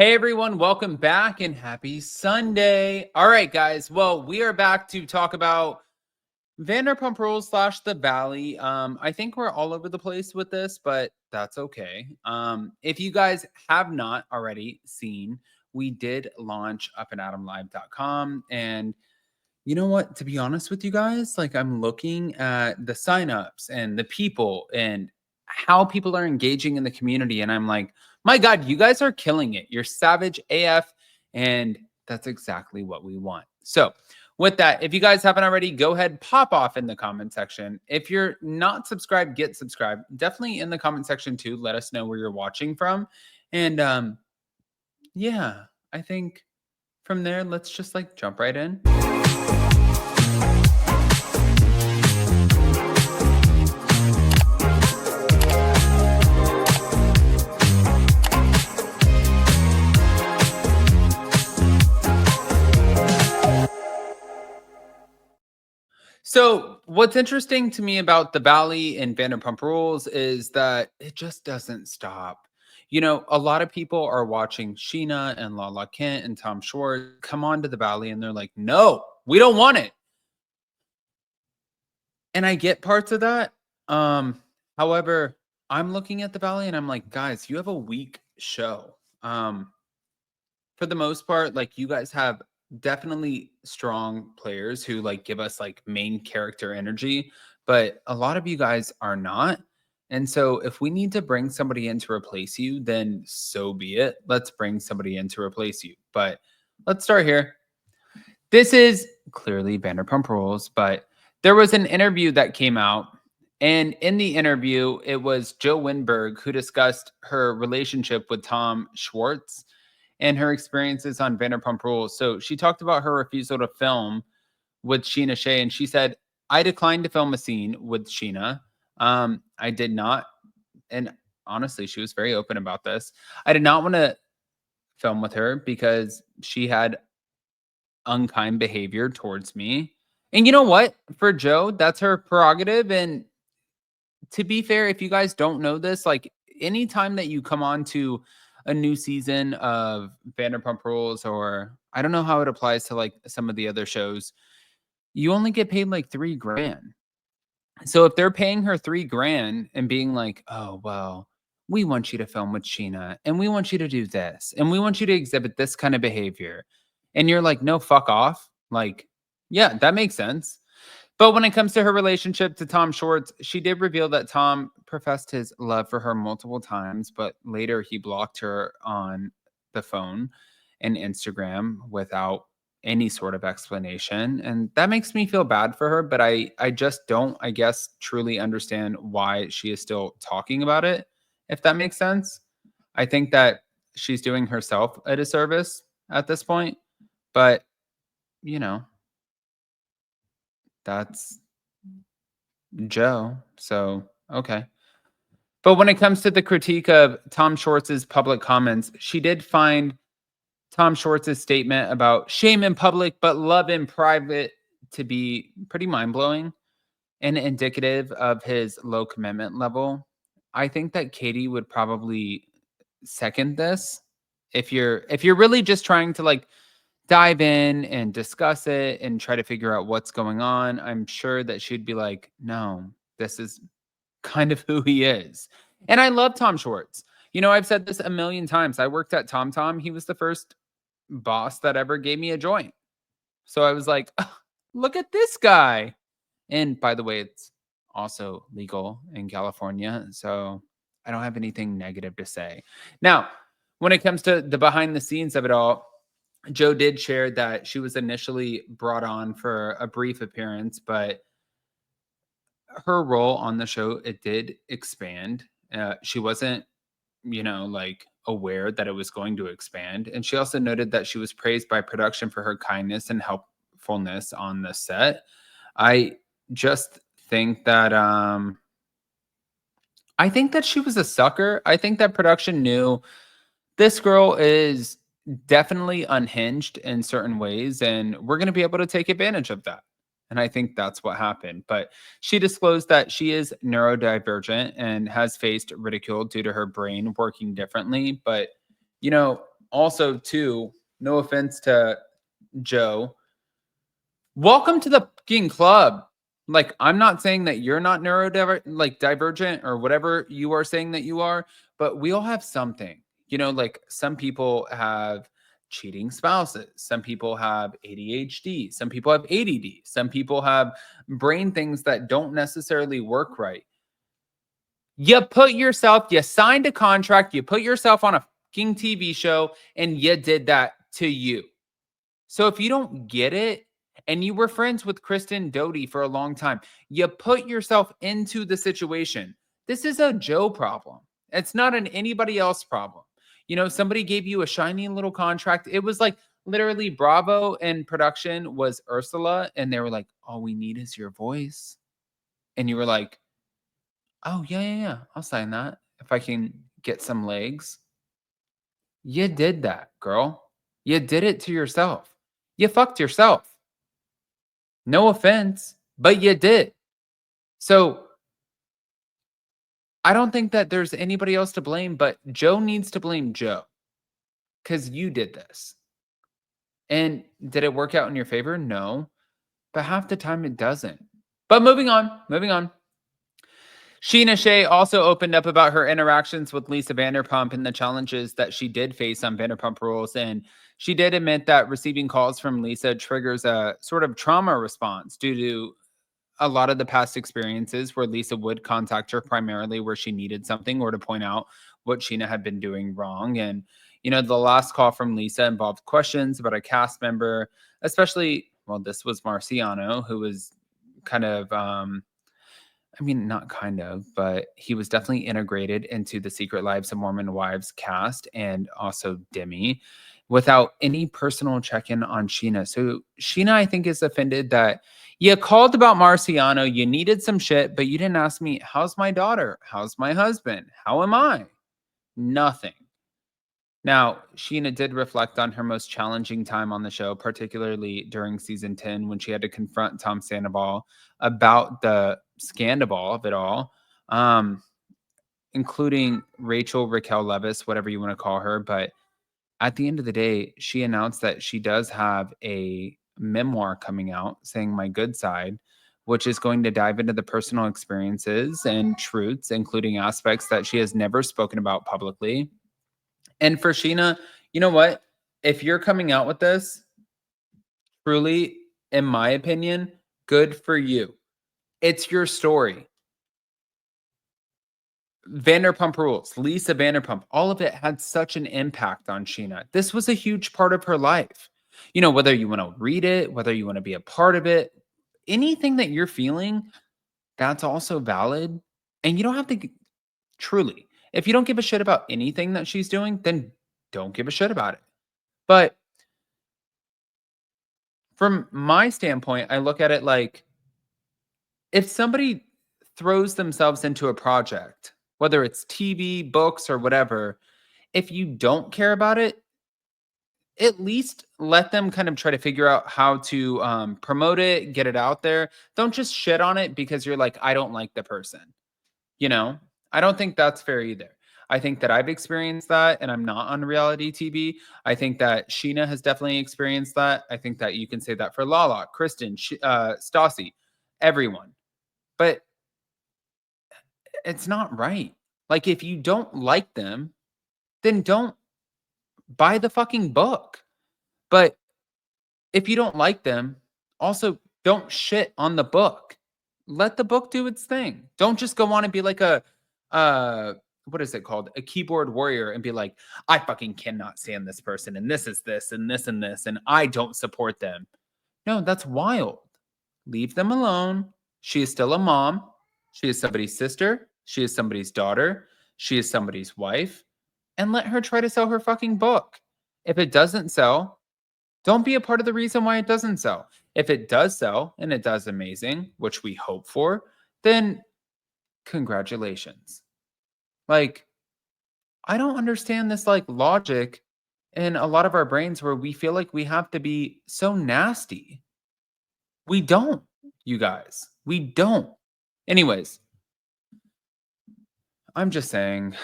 Hey everyone, welcome back and happy Sunday. All right, guys. Well, we are back to talk about Vanderpump Rules slash The Valley. I think we're all over the place with this, but that's okay. If you guys have not already seen, we did launch upandadamlive.com. And you know what? To be honest with you guys, like I'm looking at the signups and the people and how people are engaging in the community. And I'm like, my God, you guys are killing it. You're savage AF. And that's exactly what we want. So, with that, if you guys haven't already, go ahead, pop off in the comment section. If you're not subscribed, get subscribed. Definitely in the comment section too. Let us know where you're watching from. And yeah, I think from there, let's just like jump right in. So, what's interesting to me about the Valley and Vanderpump Rules is that it just doesn't stop. You know, a lot of people are watching Sheena and Lala Kent and Tom Schwarz come on to the Valley and they're like, no, we don't want it. And I get parts of that. However, I'm looking at the Valley and I'm like, guys, you have a weak show. For the most part, like you guys have definitely strong players who like give us like main character energy, but a lot of you guys are not. And so if we need to bring somebody in to replace you, then so be it. Let's bring somebody in to replace you. But let's start here. This is clearly Vanderpump Rules, but there was an interview that came out. And in the interview, it was Joe Winberg who discussed her relationship with Tom Schwarz and her experiences on Vanderpump Rules. So she talked about her refusal to film with Sheena Shay, and she said, "I declined to film a scene with Sheena. I did not, and honestly, she was very open about this. I did not want to film with her because she had unkind behavior towards me. And you know what? For Joe, that's her prerogative. And to be fair, if you guys don't know this, like anytime that you come on to a new season of Vanderpump Rules, or I don't know how it applies to like some of the other shows, you only get paid like 3 grand. So if they're paying her 3 grand and being like, oh, well, we want you to film with Sheena and we want you to do this and we want you to exhibit this kind of behavior. And you're like, no, fuck off. Like, yeah, that makes sense. But when it comes to her relationship to Tom Schwartz, she did reveal that Tom professed his love for her multiple times, but later he blocked her on the phone and Instagram without any sort of explanation. And that makes me feel bad for her, but I just don't, I guess, truly understand why she is still talking about it, if that makes sense. I think that she's doing herself a disservice at this point, but you know, that's Joe. So, okay. But when it comes to the critique of Tom Schwartz's public comments, she did find Tom Schwartz's statement about shame in public but love in private to be pretty mind-blowing and indicative of his low commitment level. I think that Katie would probably second this. If you're really just trying to like dive in and discuss it and try to figure out what's going on, I'm sure that she'd be like, "No, this is kind of who he is." And I love Tom Schwartz. You know, I've said this a million times. I worked at TomTom. He was the first boss that ever gave me a joint. So I was like, "Ugh, look at this guy." And by the way, it's also legal in California. So I don't have anything negative to say. Now, when it comes to the behind the scenes of it all, Joe did share that she was initially brought on for a brief appearance, but her role on the show, it did expand. She wasn't, like aware that it was going to expand. And she also noted that she was praised by production for her kindness and helpfulness on the set. I just think that she was a sucker. I think that production knew this girl is definitely unhinged in certain ways, and we're going to be able to take advantage of that. And I think that's what happened. But she disclosed that she is neurodivergent and has faced ridicule due to her brain working differently. But, you know, Also, too, no offense to Joe, welcome to the fucking club. Like, I'm not saying that you're not divergent or whatever you are saying that you are, but we all have something. Like some people have cheating spouses, some people have ADHD, some people have ADD, some people have brain things that don't necessarily work right. You signed a contract, you put yourself on a fucking TV show, and you did that to you. So if you don't get it, and you were friends with Kristen Doty for a long time, you put yourself into the situation. This is a Joe problem. It's not an anybody else problem. Somebody gave you a shiny little contract. It was like literally Bravo and production was Ursula, and they were like, all we need is your voice. And you were like, oh, yeah, yeah, yeah. I'll sign that if I can get some legs. You did that, girl. You did it to yourself. You fucked yourself. No offense, but you did. So I don't think that there's anybody else to blame, but Joe needs to blame Joe because you did this. And did it work out in your favor? No. But half the time it doesn't. But moving on. Sheena Shay also opened up about her interactions with Lisa Vanderpump and the challenges that she did face on Vanderpump Rules. And she did admit that receiving calls from Lisa triggers a sort of trauma response due to a lot of the past experiences where Lisa would contact her primarily where she needed something or to point out what Sheena had been doing wrong. And, the last call from Lisa involved questions about a cast member, especially, well, this was Marciano, who was kind of, not kind of, but he was definitely integrated into the Secret Lives of Mormon Wives cast and also Demi without any personal check in on Sheena. So Sheena, I think, is offended that you called about Marciano, you needed some shit, but you didn't ask me, how's my daughter? How's my husband? How am I? Nothing. Now, Sheena did reflect on her most challenging time on the show, particularly during season 10 when she had to confront Tom Sandoval about the scandal of it all, um, including Raquel Levis, whatever you want to call her. But at the end of the day, she announced that she does have a memoir coming out saying My Good Side, which is going to dive into the personal experiences and truths, including aspects that she has never spoken about publicly. And for Sheena, you know what? If you're coming out with this, truly, in my opinion, good for you. It's your story. Vanderpump Rules, Lisa Vanderpump, all of it had such an impact on Sheena. This was a huge part of her life. Whether you want to read it, whether you want to be a part of it, anything that you're feeling, that's also valid. And you don't have to truly, if you don't give a shit about anything that she's doing, then don't give a shit about it. But from my standpoint, I look at it like if somebody throws themselves into a project, whether it's TV, books, or whatever, if you don't care about it, at least let them kind of try to figure out how to promote it, get it out there. Don't just shit on it because you're like, I don't like the person. You know, I don't think that's fair either. I think that I've experienced that and I'm not on reality TV. I think that Sheena has definitely experienced that. I think that you can say that for Lala, Kristen, Stassi, everyone. But it's not right. Like, if you don't like them, then don't buy the fucking book. But if you don't like them, also don't shit on the book. Let the book do its thing. Don't just go on and be like uh what is it called? A keyboard warrior and be like, I fucking cannot stand this person and this is this and this and this and I don't support them. No, that's wild. Leave them alone. She is still a mom. She is somebody's sister. She is somebody's daughter. She is somebody's wife. And let her try to sell her fucking book. If it doesn't sell, don't be a part of the reason why it doesn't sell. If it does sell and it does amazing, which we hope for, then congratulations. Like, I don't understand this like logic in a lot of our brains where we feel like we have to be so nasty. We don't, you guys. We don't. Anyways, I'm just saying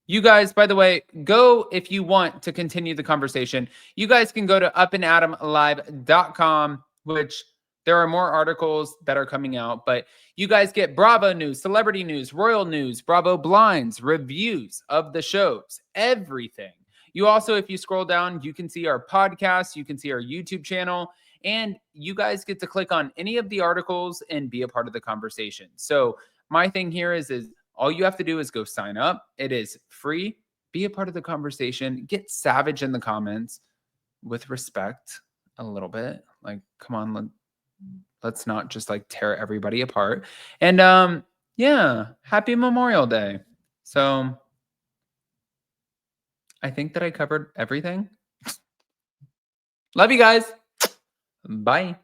You guys, by the way, go if you want to continue the conversation. You guys can go to upandadamlive.com, which there are more articles that are coming out, but you guys get Bravo news, celebrity news, royal news, Bravo blinds, reviews of the shows, everything. You also, if you scroll down, you can see our podcast, you can see our YouTube channel, and you guys get to click on any of the articles and be a part of the conversation. So my thing here is all you have to do is go sign up. It is free. Be a part of the conversation. Get savage in the comments with respect a little bit. Like, come on, let's not just like tear everybody apart. And yeah, happy Memorial Day. So I think that I covered everything. Love you guys. Bye.